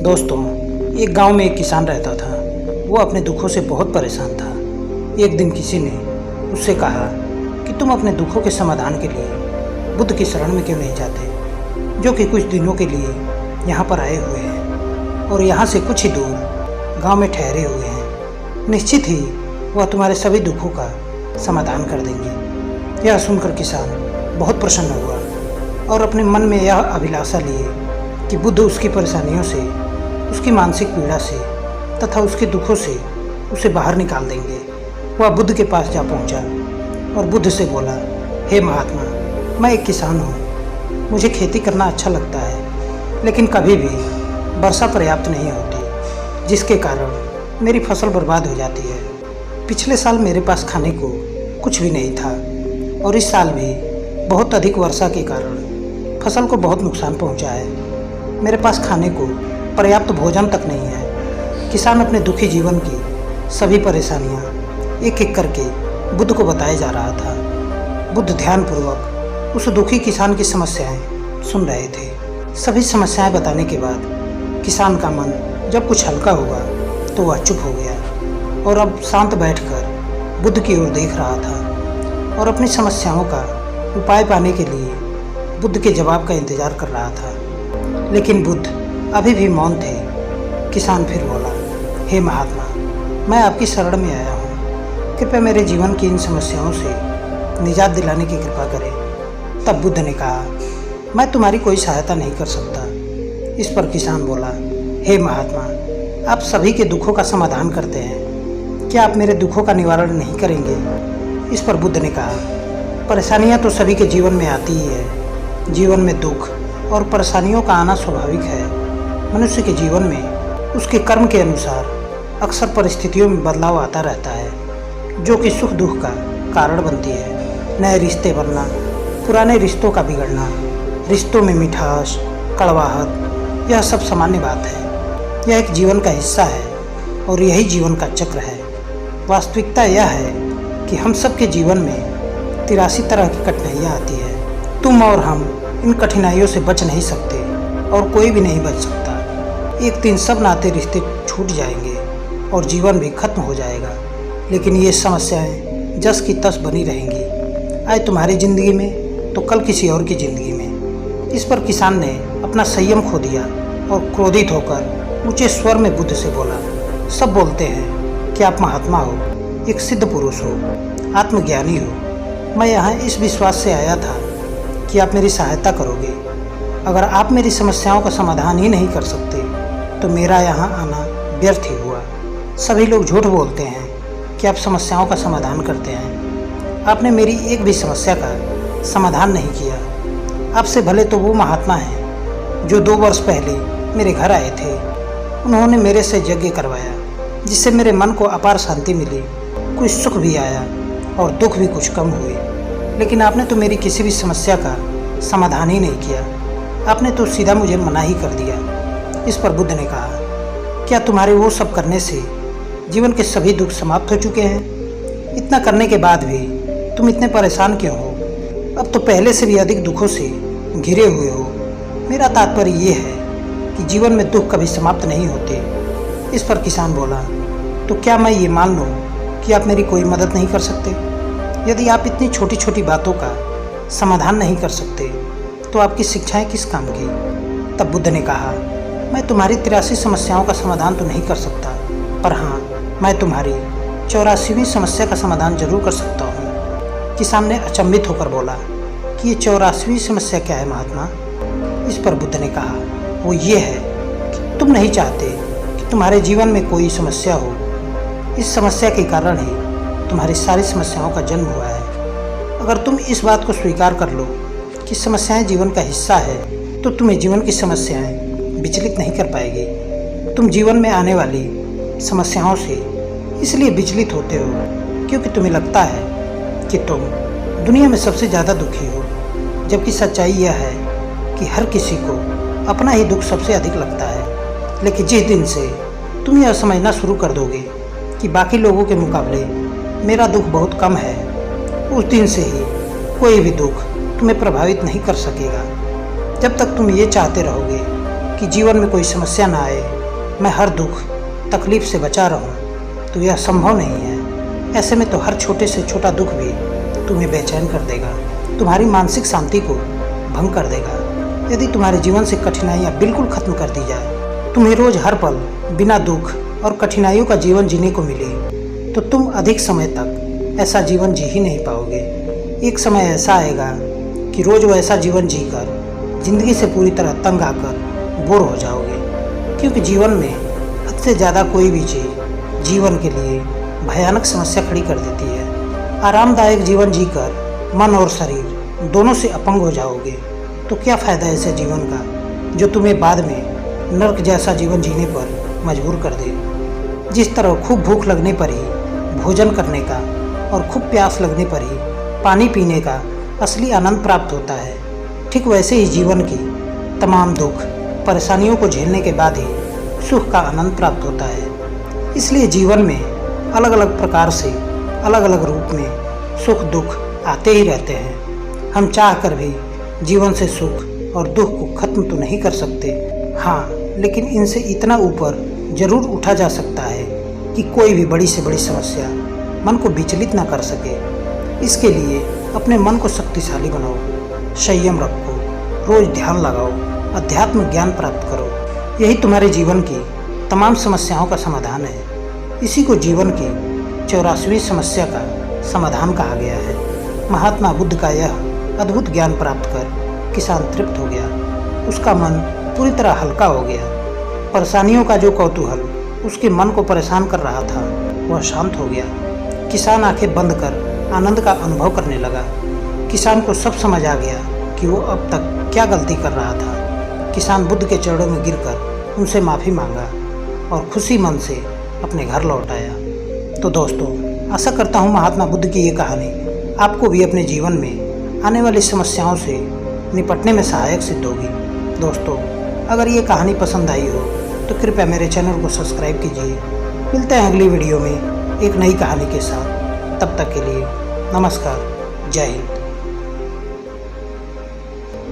दोस्तों, एक गांव में एक किसान रहता था। वो अपने दुखों से बहुत परेशान था। एक दिन किसी ने उससे कहा कि तुम अपने दुखों के समाधान के लिए बुद्ध की शरण में क्यों नहीं जाते, जो कि कुछ दिनों के लिए यहाँ पर आए हुए हैं और यहाँ से कुछ ही दूर गांव में ठहरे हुए हैं। निश्चित ही वह तुम्हारे सभी दुखों का समाधान कर देंगे। यह सुनकर किसान बहुत प्रसन्न हुआ और अपने मन में यह अभिलाषा लिए कि बुद्ध उसकी परेशानियों से, उसकी मानसिक पीड़ा से तथा उसके दुखों से उसे बाहर निकाल देंगे। वह बुद्ध के पास जा पहुंचा और बुद्ध से बोला, हे महात्मा, मैं एक किसान हूँ। मुझे खेती करना अच्छा लगता है, लेकिन कभी भी वर्षा पर्याप्त नहीं होती, जिसके कारण मेरी फसल बर्बाद हो जाती है। पिछले साल मेरे पास खाने को कुछ भी नहीं था और इस साल भी बहुत अधिक वर्षा के कारण फसल को बहुत नुकसान पहुँचा है। मेरे पास खाने को पर्याप्त भोजन तक नहीं है। किसान अपने दुखी जीवन की सभी परेशानियां एक एक करके बुद्ध को बताया जा रहा था। बुद्ध ध्यानपूर्वक उस दुखी किसान की समस्याएं सुन रहे थे। सभी समस्याएं बताने के बाद किसान का मन जब कुछ हल्का हुआ तो वह चुप हो गया और अब शांत बैठकर बुद्ध की ओर देख रहा था और अपनी समस्याओं का उपाय पाने के लिए बुद्ध के जवाब का इंतजार कर रहा था। लेकिन बुद्ध अभी भी मौन थे। किसान फिर बोला, हे महात्मा, मैं आपकी शरण में आया हूँ। कृपया मेरे जीवन की इन समस्याओं से निजात दिलाने की कृपा करें। तब बुद्ध ने कहा, मैं तुम्हारी कोई सहायता नहीं कर सकता। इस पर किसान बोला, हे महात्मा, आप सभी के दुखों का समाधान करते हैं, क्या आप मेरे दुखों का निवारण नहीं करेंगे? इस पर बुद्ध ने कहा, परेशानियाँ तो सभी के जीवन में आती ही है। जीवन में दुख और परेशानियों का आना स्वाभाविक है। मनुष्य के जीवन में उसके कर्म के अनुसार अक्सर परिस्थितियों में बदलाव आता रहता है, जो कि सुख दुख का कारण बनती है। नए रिश्ते बनना, पुराने रिश्तों का बिगड़ना, रिश्तों में मिठास, कड़वाहट, यह सब सामान्य बात है। यह एक जीवन का हिस्सा है और यही जीवन का चक्र है। वास्तविकता यह है कि हम सबके जीवन में 83 तरह की कठिनाइयाँ आती है। तुम और हम इन कठिनाइयों से बच नहीं सकते और कोई भी नहीं बच सकता। एक दिन सब नाते रिश्ते छूट जाएंगे और जीवन भी खत्म हो जाएगा, लेकिन ये समस्याएं जस की तस बनी रहेंगी। आज तुम्हारी ज़िंदगी में तो कल किसी और की ज़िंदगी में। इस पर किसान ने अपना संयम खो दिया और क्रोधित होकर ऊंचे स्वर में बुद्ध से बोला, सब बोलते हैं कि आप महात्मा हो, एक सिद्ध पुरुष हो, आत्मज्ञानी हो। मैं यहाँ इस विश्वास से आया था कि आप मेरी सहायता करोगे। अगर आप मेरी समस्याओं का समाधान ही नहीं कर सकते तो मेरा यहाँ आना व्यर्थ ही हुआ। सभी लोग झूठ बोलते हैं कि आप समस्याओं का समाधान करते हैं। आपने मेरी एक भी समस्या का समाधान नहीं किया। आपसे भले तो वो महात्मा हैं जो 2 वर्ष पहले मेरे घर आए थे। उन्होंने मेरे से यज्ञ करवाया, जिससे मेरे मन को अपार शांति मिली, कुछ सुख भी आया और दुख भी कुछ कम हुए। लेकिन आपने तो मेरी किसी भी समस्या का समाधान ही नहीं किया। आपने तो सीधा मुझे मना ही कर दिया। इस पर बुद्ध ने कहा, क्या तुम्हारे वो सब करने से जीवन के सभी दुख समाप्त हो चुके हैं? इतना करने के बाद भी तुम इतने परेशान क्यों हो? अब तो पहले से भी अधिक दुखों से घिरे हुए हो। मेरा तात्पर्य ये है कि जीवन में दुख कभी समाप्त नहीं होते। इस पर किसान बोला, तो क्या मैं ये मान लूँ कि आप मेरी कोई मदद नहीं कर सकते? यदि आप इतनी छोटी छोटी बातों का समाधान नहीं कर सकते तो आपकी शिक्षाएं किस काम की? तब बुद्ध ने कहा, मैं तुम्हारी 83 समस्याओं का समाधान तो नहीं कर सकता, पर हाँ, मैं तुम्हारी 84वीं समस्या का समाधान जरूर कर सकता हूँ। किसान ने अचंभित होकर बोला कि ये 84वीं समस्या क्या है महात्मा? इस पर बुद्ध ने कहा, वो ये है कि तुम नहीं चाहते कि तुम्हारे जीवन में कोई समस्या हो। इस समस्या के कारण ही तुम्हारी सारी समस्याओं का जन्म हुआ है। अगर तुम इस बात को स्वीकार कर लो कि समस्याएं जीवन का हिस्सा है, तो तुम्हें जीवन की समस्याएं विचलित नहीं कर पाएगी। तुम जीवन में आने वाली समस्याओं से इसलिए विचलित होते हो क्योंकि तुम्हें लगता है कि तुम दुनिया में सबसे ज़्यादा दुखी हो, जबकि सच्चाई यह है कि हर किसी को अपना ही दुख सबसे अधिक लगता है। लेकिन जिस दिन से तुम यह समझना शुरू कर दोगे कि बाकी लोगों के मुकाबले मेरा दुख बहुत कम है, उस दिन से ही कोई भी दुख तुम्हें प्रभावित नहीं कर सकेगा। जब तक तुम ये चाहते रहोगे कि कि जीवन में कोई समस्या ना आए, मैं हर दुख तकलीफ से बचा रहूं, तो यह संभव नहीं है। ऐसे में तो हर छोटे से छोटा दुख भी तुम्हें बेचैन कर देगा, तुम्हारी मानसिक शांति को भंग कर देगा। यदि तुम्हारे जीवन से कठिनाइयाँ बिल्कुल खत्म कर दी जाए, तुम्हें रोज हर पल बिना दुख और कठिनाइयों का जीवन जीने को मिले, तो तुम अधिक समय तक ऐसा जीवन जी ही नहीं पाओगे। एक समय ऐसा आएगा कि रोज वैसा जीवन जीकर जिंदगी से पूरी तरह तंग आकर बोर हो जाओगे, क्योंकि जीवन में हद से ज़्यादा कोई भी चीज़ जीवन के लिए भयानक समस्या खड़ी कर देती है। आरामदायक जीवन जीकर मन और शरीर दोनों से अपंग हो जाओगे, तो क्या फ़ायदा ऐसे जीवन का जो तुम्हें बाद में नर्क जैसा जीवन जीने पर मजबूर कर दे। जिस तरह खूब भूख लगने पर ही भोजन करने का और खूब प्यास लगने पर ही पानी पीने का असली आनंद प्राप्त होता है, ठीक वैसे ही जीवन की तमाम दुख परेशानियों को झेलने के बाद ही सुख का आनंद प्राप्त होता है। इसलिए जीवन में अलग अलग प्रकार से अलग अलग रूप में सुख दुख आते ही रहते हैं। हम चाह कर भी जीवन से सुख और दुख को खत्म तो नहीं कर सकते, हाँ, लेकिन इनसे इतना ऊपर जरूर उठा जा सकता है कि कोई भी बड़ी से बड़ी समस्या मन को विचलित ना कर सके। इसके लिए अपने मन को शक्तिशाली बनाओ, संयम रखो, रोज ध्यान लगाओ, अध्यात्म ज्ञान प्राप्त करो। यही तुम्हारे जीवन की तमाम समस्याओं का समाधान है। इसी को जीवन की 84वीं समस्या का समाधान कहा गया है। महात्मा बुद्ध का यह अद्भुत ज्ञान प्राप्त कर किसान तृप्त हो गया, उसका मन पूरी तरह हल्का हो गया। परेशानियों का जो कौतूहल उसके मन को परेशान कर रहा था वह शांत हो गया। किसान आंखें बंद कर आनंद का अनुभव करने लगा। किसान को सब समझ आ गया कि वो अब तक क्या गलती कर रहा था। किसान बुद्ध के चरणों में गिरकर उनसे माफ़ी मांगा और खुशी मन से अपने घर लौट आया। तो दोस्तों, आशा करता हूँ महात्मा बुद्ध की ये कहानी आपको भी अपने जीवन में आने वाली समस्याओं से निपटने में सहायक सिद्ध होगी। दोस्तों, अगर ये कहानी पसंद आई हो तो कृपया मेरे चैनल को सब्सक्राइब कीजिए। मिलते हैं अगली वीडियो में एक नई कहानी के साथ। तब तक के लिए नमस्कार, जय हिंद।